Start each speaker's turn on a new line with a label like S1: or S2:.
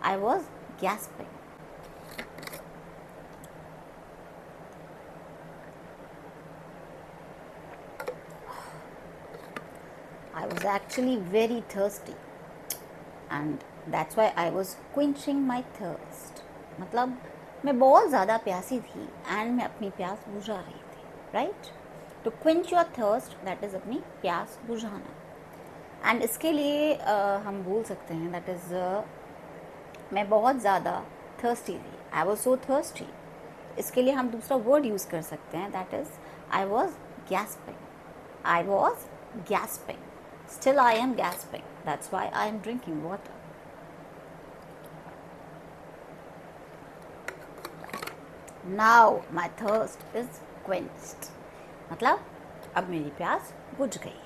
S1: I was gasping. I was actually very thirsty and that's why I was quenching my thirst. मतलब मैं बहुत ज़्यादा प्यासी थी एंड मैं अपनी प्यास बुझा रही थी, right? To quench your thirst, that is अपनी प्यास बुझाना. एंड इसके लिए हम बोल सकते हैं दैट इज़ मैं बहुत ज़्यादा थर्स्टी थी. I was so thirsty. इसके लिए हम दूसरा वर्ड यूज़ कर सकते हैं that is I was gasping. I was gasping. Still I am gasping. That's why I am drinking water. Now my thirst is quenched. मतलब अब मेरी प्यास बुझ गई.